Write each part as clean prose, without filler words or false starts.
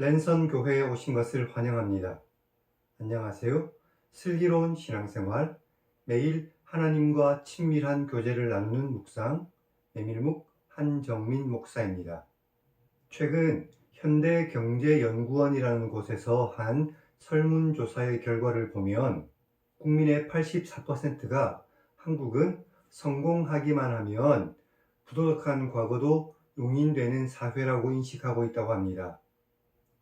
랜선 교회에 오신 것을 환영합니다. 안녕하세요. 슬기로운 신앙생활, 매일 하나님과 친밀한 교제를 나누는 묵상, 메밀묵 한정민 목사입니다. 최근 현대경제연구원이라는 곳에서 한 설문조사의 결과를 보면 국민의 84%가 한국은 성공하기만 하면 부도덕한 과거도 용인되는 사회라고 인식하고 있다고 합니다.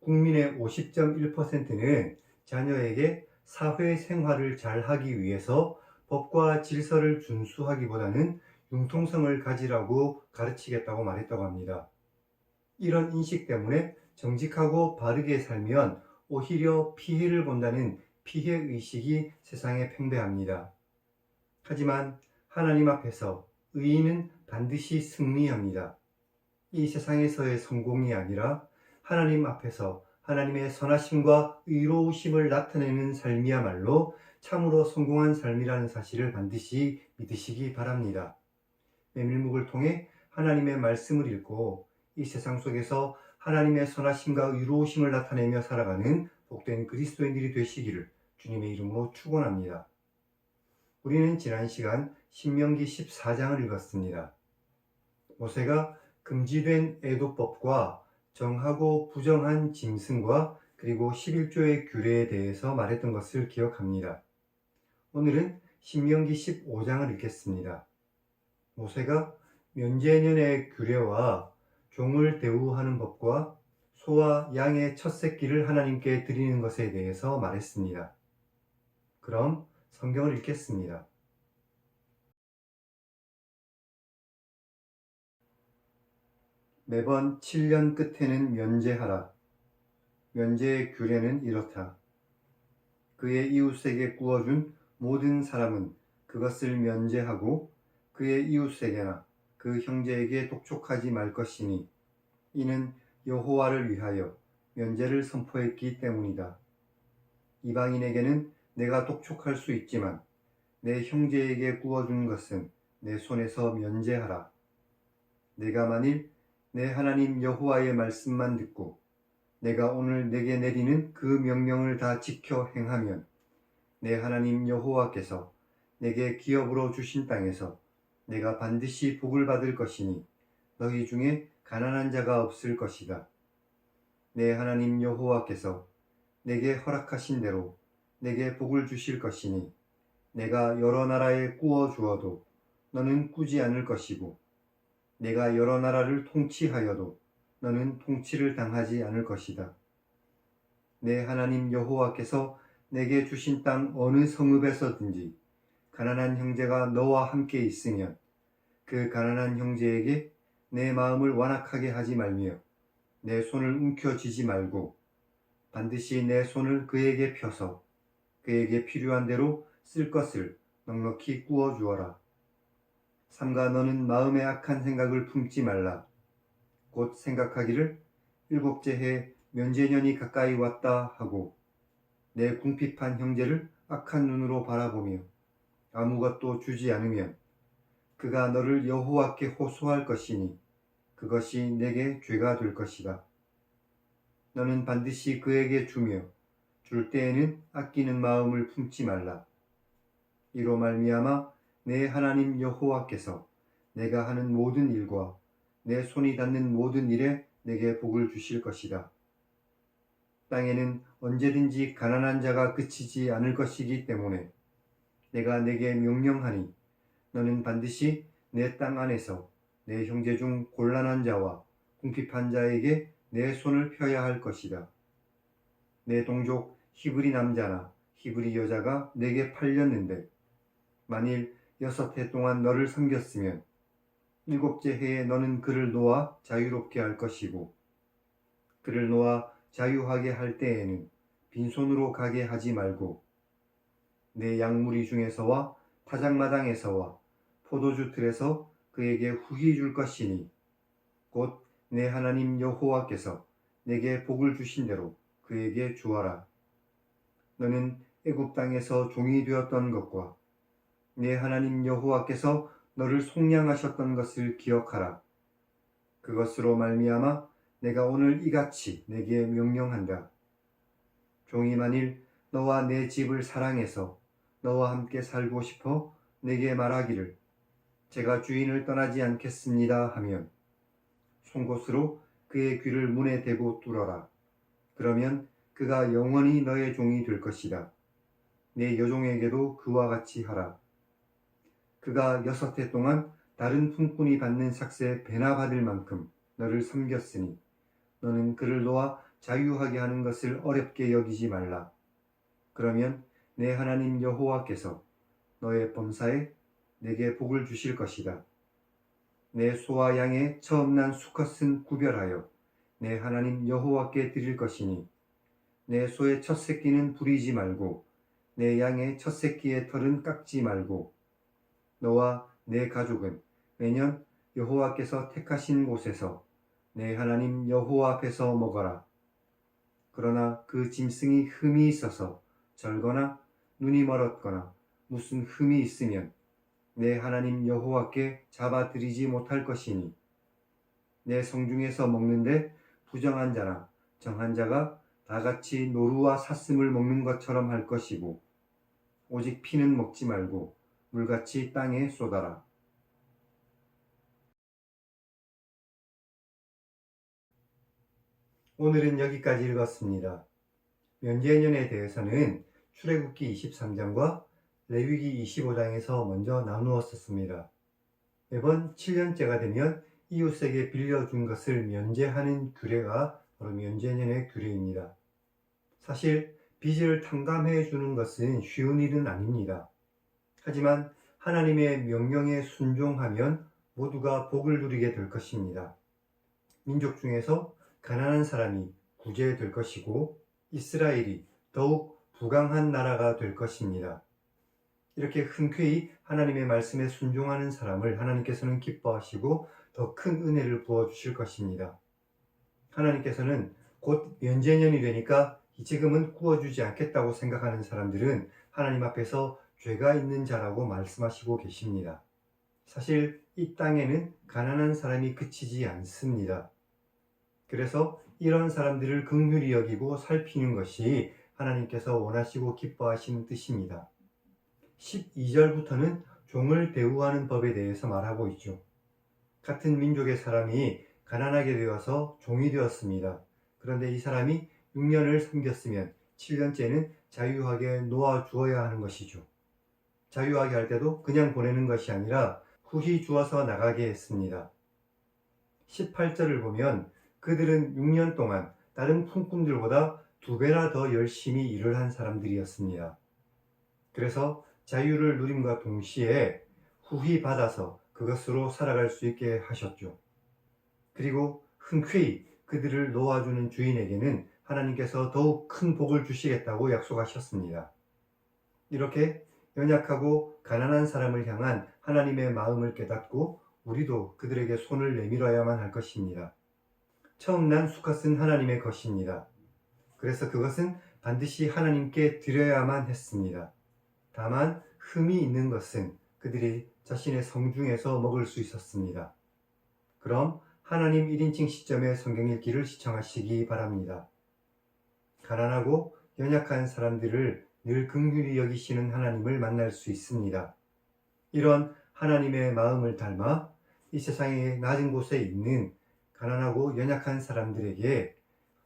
국민의 50.1%는 자녀에게 사회생활을 잘하기 위해서 법과 질서를 준수하기보다는 융통성을 가지라고 가르치겠다고 말했다고 합니다. 이런 인식 때문에 정직하고 바르게 살면 오히려 피해를 본다는 피해의식이 세상에 팽배합니다. 하지만 하나님 앞에서 의인은 반드시 승리합니다. 이 세상에서의 성공이 아니라 하나님 앞에서 하나님의 선하심과 의로우심을 나타내는 삶이야말로 참으로 성공한 삶이라는 사실을 반드시 믿으시기 바랍니다. 메밀묵을 통해 하나님의 말씀을 읽고 이 세상 속에서 하나님의 선하심과 의로우심을 나타내며 살아가는 복된 그리스도인들이 되시기를 주님의 이름으로 축원합니다. 우리는 지난 시간 신명기 14장을 읽었습니다. 모세가 금지된 애도법과 정하고 부정한 짐승과 그리고 11조의 규례에 대해서 말했던 것을 기억합니다. 오늘은 신명기 15장을 읽겠습니다. 모세가 면제년의 규례와 종을 대우하는 법과 소와 양의 첫 새끼를 하나님께 드리는 것에 대해서 말했습니다. 그럼 성경을 읽겠습니다. 매번 7년 끝에는 면제하라. 면제의 규례는 이렇다. 그의 이웃에게 구워준 모든 사람은 그것을 면제하고 그의 이웃에게나 그 형제에게 독촉하지 말 것이니 이는 여호와를 위하여 면제를 선포했기 때문이다. 이방인에게는 내가 독촉할 수 있지만 내 형제에게 구워준 것은 내 손에서 면제하라. 내가 만일 내 하나님 여호와의 말씀만 듣고 내가 오늘 내게 내리는 그 명령을 다 지켜 행하면 내 하나님 여호와께서 내게 기업으로 주신 땅에서 내가 반드시 복을 받을 것이니 너희 중에 가난한 자가 없을 것이다. 내 하나님 여호와께서 내게 허락하신 대로 내게 복을 주실 것이니 내가 여러 나라에 구워 주어도 너는 꾸지 않을 것이고 내가 여러 나라를 통치하여도 너는 통치를 당하지 않을 것이다. 내 하나님 여호와께서 내게 주신 땅 어느 성읍에서든지 가난한 형제가 너와 함께 있으면 그 가난한 형제에게 내 마음을 완악하게 하지 말며 내 손을 움켜쥐지 말고 반드시 내 손을 그에게 펴서 그에게 필요한 대로 쓸 것을 넉넉히 구워 주어라. 삼가 너는 마음에 악한 생각을 품지 말라. 곧 생각하기를 일곱째 해 면제년이 가까이 왔다 하고 내 궁핍한 형제를 악한 눈으로 바라보며 아무것도 주지 않으면 그가 너를 여호와께 호소할 것이니 그것이 내게 죄가 될 것이다. 너는 반드시 그에게 주며 줄 때에는 아끼는 마음을 품지 말라. 이로 말미암아 내 하나님 여호와께서 내가 하는 모든 일과 내 손이 닿는 모든 일에 내게 복을 주실 것이다. 땅에는 언제든지 가난한 자가 그치지 않을 것이기 때문에 내가 내게 명령하니 너는 반드시 내 땅 안에서 내 형제 중 곤란한 자와 궁핍한 자에게 내 손을 펴야 할 것이다. 내 동족 히브리 남자나 히브리 여자가 내게 팔렸는데 만일 6해 동안 너를 섬겼으면 7째 해에 너는 그를 놓아 자유롭게 할 것이고 그를 놓아 자유하게 할 때에는 빈손으로 가게 하지 말고 내 양무리 중에서와 타작마당에서와 포도주 틀에서 그에게 후히 줄 것이니 곧 내 하나님 여호와께서 내게 복을 주신 대로 그에게 주어라. 너는 애굽 땅에서 종이 되었던 것과 내 하나님 여호와께서 너를 속량하셨던 것을 기억하라. 그것으로 말미암아 내가 오늘 이같이 내게 명령한다. 종이 만일 너와 내 집을 사랑해서 너와 함께 살고 싶어 내게 말하기를 제가 주인을 떠나지 않겠습니다 하면 송곳으로 그의 귀를 문에 대고 뚫어라. 그러면 그가 영원히 너의 종이 될 것이다. 내 여종에게도 그와 같이 하라. 그가 6해 동안 다른 품꾼이 받는 삭세 배나 받을 만큼 너를 섬겼으니 너는 그를 놓아 자유하게 하는 것을 어렵게 여기지 말라. 그러면 내 하나님 여호와께서 너의 범사에 내게 복을 주실 것이다. 내 소와 양의 처음 난 수컷은 구별하여 내 하나님 여호와께 드릴 것이니 내 소의 첫 새끼는 부리지 말고 내 양의 첫 새끼의 털은 깎지 말고 너와 내 가족은 매년 여호와께서 택하신 곳에서 내 하나님 여호와 앞에서 먹어라. 그러나 그 짐승이 흠이 있어서 절거나 눈이 멀었거나 무슨 흠이 있으면 내 하나님 여호와께 잡아들이지 못할 것이니 내 성중에서 먹는데 부정한 자나 정한 자가 다같이 노루와 사슴을 먹는 것처럼 할 것이고 오직 피는 먹지 말고 물같이 땅에 쏟아라. 오늘은 여기까지 읽었습니다. 면제년에 대해서는 출애굽기 23장과 레위기 25장에서 먼저 나누었었습니다. 매번 7년째가 되면 이웃에게 빌려준 것을 면제하는 규례가 바로 면제년의 규례입니다. 사실 빚을 탕감해 주는 것은 쉬운 일은 아닙니다. 하지만 하나님의 명령에 순종하면 모두가 복을 누리게 될 것입니다. 민족 중에서 가난한 사람이 구제될 것이고 이스라엘이 더욱 부강한 나라가 될 것입니다. 이렇게 흔쾌히 하나님의 말씀에 순종하는 사람을 하나님께서는 기뻐하시고 더 큰 은혜를 부어주실 것입니다. 하나님께서는 곧 면제년이 되니까 지금은 구워주지 않겠다고 생각하는 사람들은 하나님 앞에서 죄가 있는 자라고 말씀하시고 계십니다. 사실 이 땅에는 가난한 사람이 그치지 않습니다. 그래서 이런 사람들을 긍휼히 여기고 살피는 것이 하나님께서 원하시고 기뻐하시는 뜻입니다. 12절부터는 종을 대우하는 법에 대해서 말하고 있죠. 같은 민족의 사람이 가난하게 되어서 종이 되었습니다. 그런데 이 사람이 6년을 섬겼으면 7년째는 자유하게 놓아주어야 하는 것이죠. 자유하게 할 때도 그냥 보내는 것이 아니라 후히 주어서 나가게 했습니다. 18절을 보면 그들은 6년 동안 다른 품꾼들보다 2배나 더 열심히 일을 한 사람들이었습니다. 그래서 자유를 누림과 동시에 후히 받아서 그것으로 살아갈 수 있게 하셨죠. 그리고 흔쾌히 그들을 놓아주는 주인에게는 하나님께서 더욱 큰 복을 주시겠다고 약속하셨습니다. 이렇게 연약하고 가난한 사람을 향한 하나님의 마음을 깨닫고 우리도 그들에게 손을 내밀어야만 할 것입니다. 처음 난 수컷은 하나님의 것입니다. 그래서 그것은 반드시 하나님께 드려야만 했습니다. 다만 흠이 있는 것은 그들이 자신의 성중에서 먹을 수 있었습니다. 그럼 하나님 1인칭 시점의 성경 읽기를 시청하시기 바랍니다. 가난하고 연약한 사람들을 늘 긍휼히 여기시는 하나님을 만날 수 있습니다. 이런 하나님의 마음을 닮아 이 세상의 낮은 곳에 있는 가난하고 연약한 사람들에게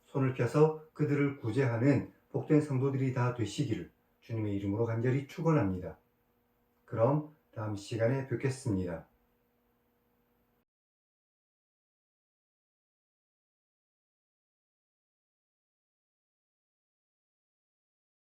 손을 펴서 그들을 구제하는 복된 성도들이 다 되시기를 주님의 이름으로 간절히 축원합니다. 그럼 다음 시간에 뵙겠습니다.